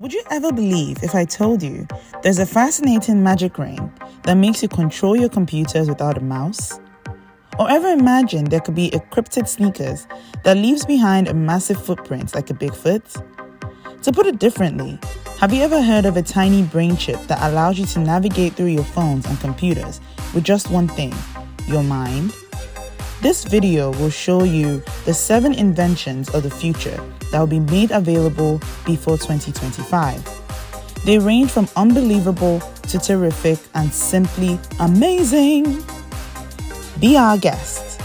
Would you ever believe if I told you there's a fascinating magic ring that makes you control your computers without a mouse? Or ever imagine there could be a Cryptid Sneakers that leaves behind a massive footprint like a BigFoot? To put it differently, have you ever heard of a tiny brain chip that allows you to navigate through your phones and computers with just one thing, your mind? This video will show you the 7 inventions of the future that will be made available before 2025. They range from unbelievable to terrific and simply amazing. Be our guest.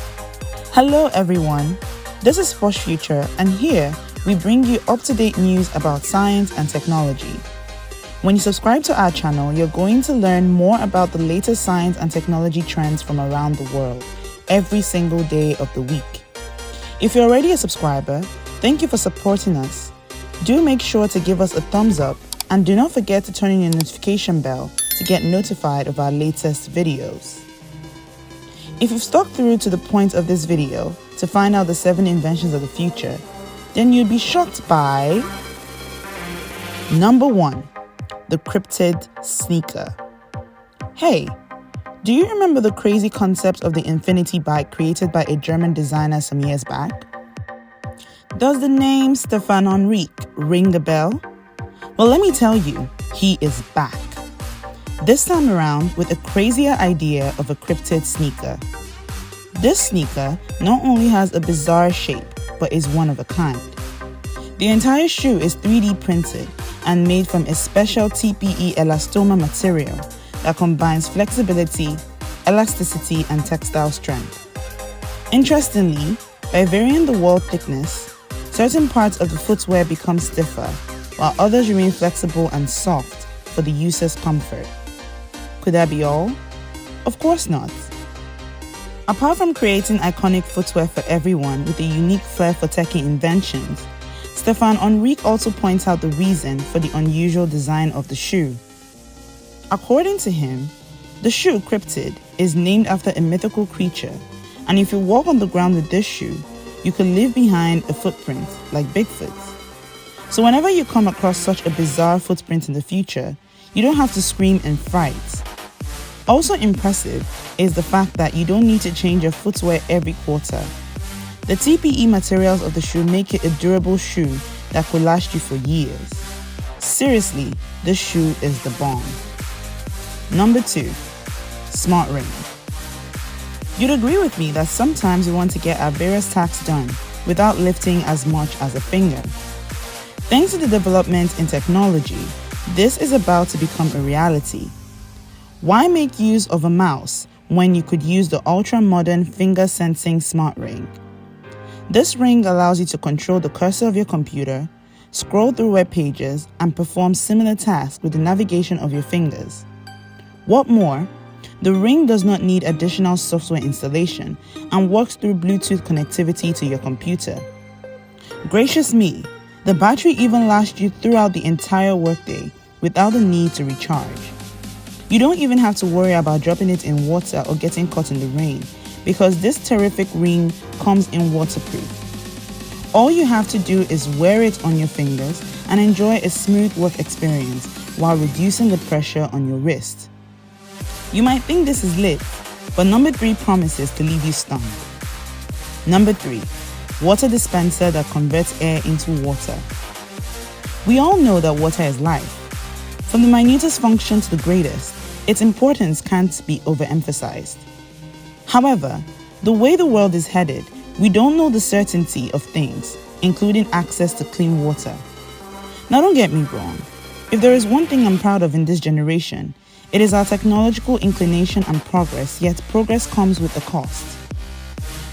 Hello everyone, this is Posh Future, and here we bring you up-to-date news about science and technology. When you subscribe to our channel, you're going to learn more about the latest science and technology trends from around the world every single day of the week. If you're already a subscriber, thank you for supporting us. Do make sure to give us a thumbs up and do not forget to turn on your notification bell to get notified of our latest videos. If you've stuck through to the point of this video to find out the 7 inventions of the future, then you'll be shocked by Number 1, the Cryptid Sneaker. Hey, do you remember the crazy concept of the infinity bike created by a German designer some years back? Does the name Stefan Henrik ring a bell? Well, let me tell you, he is back. This time around with a crazier idea of a cryptid sneaker. This sneaker not only has a bizarre shape, but is one of a kind. The entire shoe is 3D printed and made from a special TPE elastomer material that combines flexibility, elasticity, and textile strength. Interestingly, by varying the wall thickness, certain parts of the footwear become stiffer, while others remain flexible and soft for the user's comfort. Could that be all? Of course not. Apart from creating iconic footwear for everyone with a unique flair for techie inventions, Stefan Henrik also points out the reason for the unusual design of the shoe. According to him, the shoe Cryptid is named after a mythical creature, and if you walk on the ground with this shoe, you could leave behind a footprint like BigFoot. So whenever you come across such a bizarre footprint in the future, you don't have to scream in fright. Also impressive is the fact that you don't need to change your footwear every quarter. The TPE materials of the shoe make it a durable shoe that could last you for years. Seriously, this shoe is the bomb. Number 2, smart ring. You'd agree with me that sometimes we want to get our various tasks done without lifting as much as a finger. Thanks to the development in technology, this is about to become a reality. Why make use of a mouse when you could use the ultra-modern finger-sensing smart ring? This ring allows you to control the cursor of your computer, scroll through web pages, and perform similar tasks with the navigation of your fingers. What more, the ring does not need additional software installation and works through Bluetooth connectivity to your computer. Gracious me, the battery even lasts you throughout the entire workday without the need to recharge. You don't even have to worry about dropping it in water or getting caught in the rain because this terrific ring comes in waterproof. All you have to do is wear it on your fingers and enjoy a smooth work experience while reducing the pressure on your wrist. You might think this is lit, but number 3 promises to leave you stunned. Number 3, water dispenser that converts air into water. We all know that water is life. From the minutest function to the greatest, its importance can't be overemphasized. However, the way the world is headed, we don't know the certainty of things, including access to clean water. Now don't get me wrong, if there is one thing I'm proud of in this generation, it is our technological inclination and progress, yet progress comes with a cost.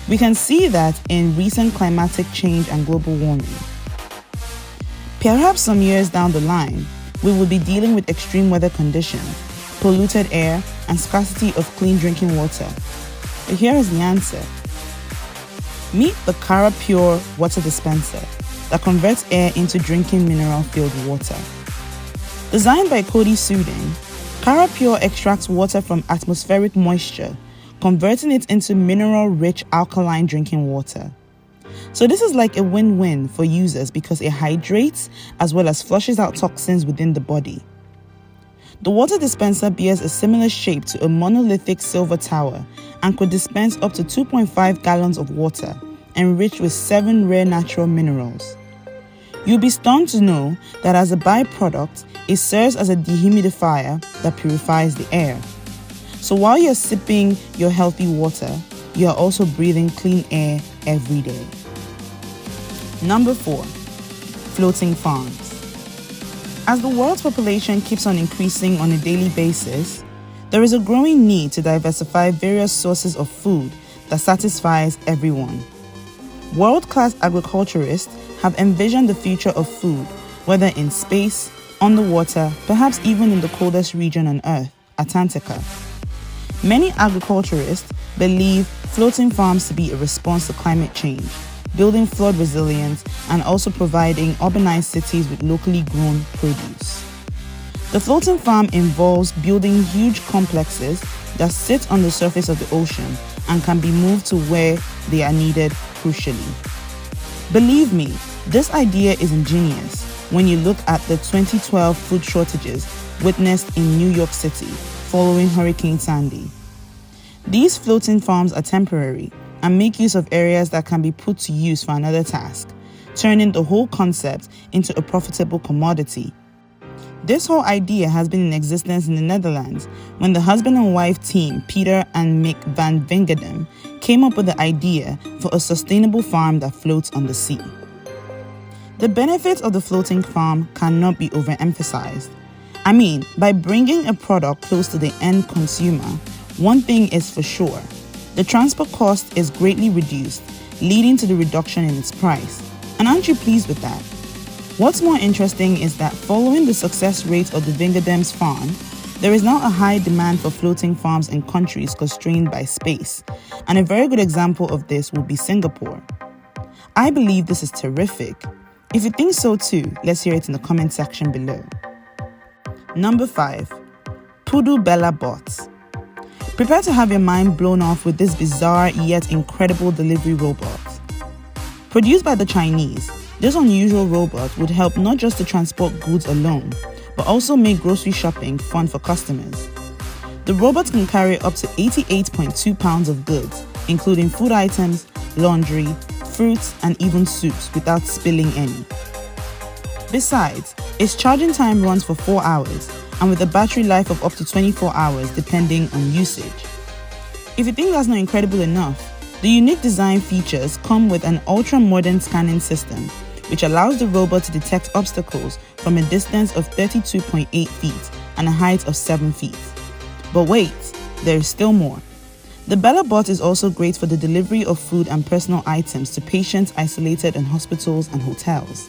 We can see that in recent climatic change and global warming. Perhaps some years down the line, we will be dealing with extreme weather conditions, polluted air, and scarcity of clean drinking water. But here is the answer. Meet the Cara Pure water dispenser that converts air into drinking mineral-filled water. Designed by Cody Suding, Cara Pure extracts water from atmospheric moisture, converting it into mineral-rich alkaline drinking water. So this is like a win-win for users because it hydrates as well as flushes out toxins within the body. The water dispenser bears a similar shape to a monolithic silver tower and could dispense up to 2.5 gallons of water, enriched with 7 rare natural minerals. You'll be stunned to know that as a byproduct, it serves as a dehumidifier that purifies the air. So while you're sipping your healthy water, you are also breathing clean air every day. Number 4, floating farms. As the world's population keeps on increasing on a daily basis, there is a growing need to diversify various sources of food that satisfies everyone. World-class agriculturists have envisioned the future of food, whether in space, underwater, perhaps even in the coldest region on Earth, Antarctica. Many agriculturists believe floating farms to be a response to climate change, building flood resilience, and also providing urbanized cities with locally grown produce. The floating farm involves building huge complexes that sit on the surface of the ocean and can be moved to where they are needed crucially. Believe me, this idea is ingenious when you look at the 2012 food shortages witnessed in New York City following Hurricane Sandy. These floating farms are temporary and make use of areas that can be put to use for another task, turning the whole concept into a profitable commodity. This whole idea has been in existence in the Netherlands when the husband and wife team Peter and Mick van Vingedem came up with the idea for a sustainable farm that floats on the sea. The benefits of the floating farm cannot be overemphasized. I mean, by bringing a product close to the end consumer, one thing is for sure. The transport cost is greatly reduced, leading to the reduction in its price. And aren't you pleased with that? What's more interesting is that following the success rate of the Vingedem's farm, there is now a high demand for floating farms in countries constrained by space. And a very good example of this would be Singapore. I believe this is terrific. If you think so too, let's hear it in the comment section below. Number 5, PUDU Bella Bots. Prepare to have your mind blown off with this bizarre yet incredible delivery robot. Produced by the Chinese, this unusual robot would help not just to transport goods alone, but also make grocery shopping fun for customers. The robot can carry up to 88.2 pounds of goods, including food items, laundry, fruits, and even soups without spilling any. Besides, its charging time runs for 4 hours, and with a battery life of up to 24 hours depending on usage. If you think that's not incredible enough, the unique design features come with an ultra-modern scanning system, which allows the robot to detect obstacles from a distance of 32.8 feet and a height of 7 feet. But wait, there is still more. The Bella Bot is also great for the delivery of food and personal items to patients isolated in hospitals and hotels.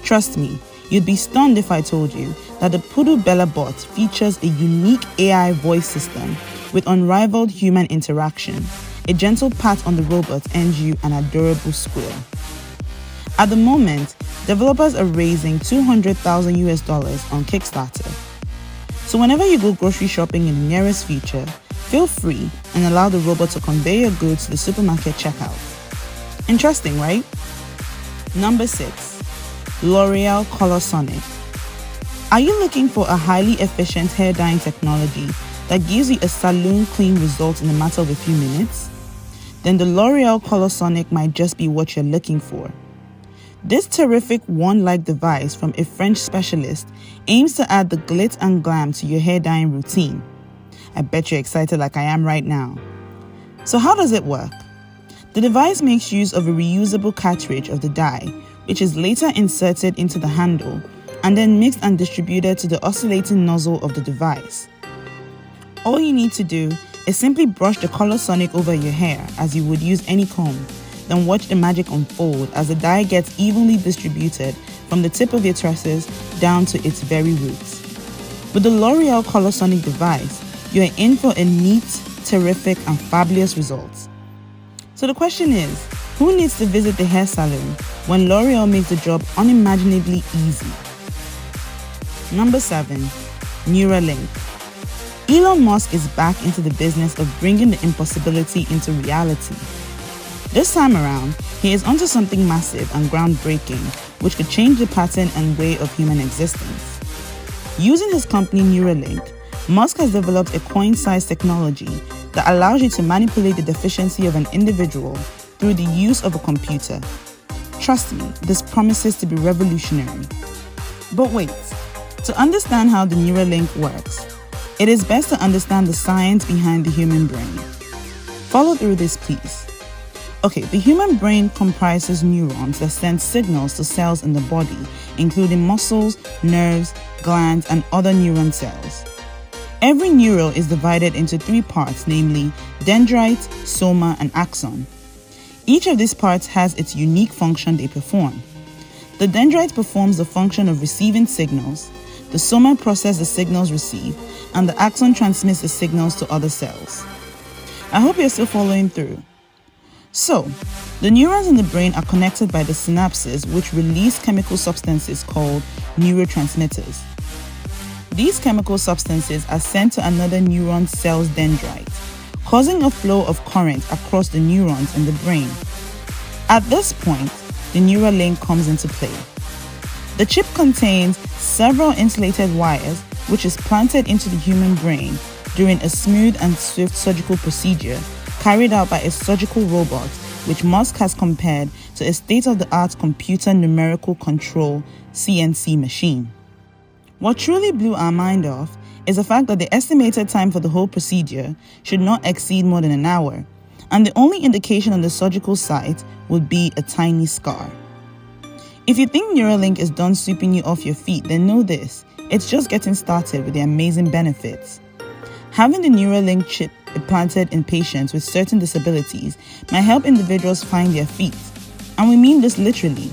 Trust me, you'd be stunned if I told you that the PUDU Bella Bot features a unique AI voice system with unrivaled human interaction. A gentle pat on the robot earns you an adorable squeal. At the moment, developers are raising $200,000 on Kickstarter. So whenever you go grocery shopping in the nearest future, feel free and allow the robot to convey your goods to the supermarket checkout. Interesting, right? Number 6. L'Oreal COLOURSONIC. Are you looking for a highly efficient hair dyeing technology that gives you a salon clean result in a matter of a few minutes? Then the L'Oreal COLOURSONIC might just be what you're looking for. This terrific wand-like device from a French specialist aims to add the glitz and glam to your hair dyeing routine. I bet you're excited like I am right now. So how does it work? The device makes use of a reusable cartridge of the dye, which is later inserted into the handle and then mixed and distributed to the oscillating nozzle of the device. All you need to do is simply brush the COLOURSONIC over your hair as you would use any comb, then watch the magic unfold as the dye gets evenly distributed from the tip of your tresses down to its very roots. With the L'Oreal COLOURSONIC device, you are in for a neat, terrific, and fabulous result. So the question is, who needs to visit the hair salon when L'Oreal makes the job unimaginably easy? Number 7. NEURALINK. Elon Musk is back into the business of bringing the impossibility into reality. This time around, he is onto something massive and groundbreaking, which could change the pattern and way of human existence. Using his company NEURALINK, Musk has developed a coin-sized technology that allows you to manipulate the deficiency of an individual through the use of a computer. Trust me, this promises to be revolutionary. But wait, to understand how the NEURALINK works, it is best to understand the science behind the human brain. Follow through this, please. Okay, the human brain comprises neurons that send signals to cells in the body, including muscles, nerves, glands, and other neuron cells. Every neuron is divided into 3 parts, namely dendrite, soma, and axon. Each of these parts has its unique function they perform. The dendrite performs the function of receiving signals, the soma processes the signals received, and the axon transmits the signals to other cells. I hope you're still following through. So, the neurons in the brain are connected by the synapses, which release chemical substances called neurotransmitters. These chemical substances are sent to another neuron cell's dendrite, causing a flow of current across the neurons in the brain. At this point, the NEURALINK comes into play. The chip contains several insulated wires, which is planted into the human brain during a smooth and swift surgical procedure carried out by a surgical robot, which Musk has compared to a state-of-the-art computer numerical control CNC machine. What truly blew our mind off is the fact that the estimated time for the whole procedure should not exceed more than an hour, and the only indication on the surgical site would be a tiny scar. If you think NEURALINK is done sweeping you off your feet, then know this, it's just getting started with the amazing benefits. Having the NEURALINK chip implanted in patients with certain disabilities might help individuals find their feet, and we mean this literally.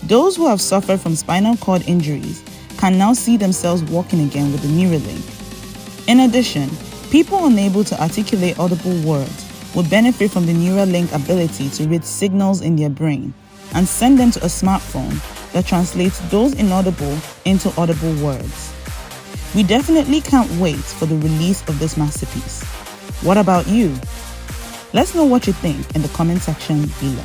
Those who have suffered from spinal cord injuries can now see themselves walking again with the NEURALINK. In addition, people unable to articulate audible words will benefit from the NEURALINK ability to read signals in their brain and send them to a smartphone that translates those inaudible into audible words. We definitely can't wait for the release of this masterpiece. What about you? Let's know what you think in the comment section below.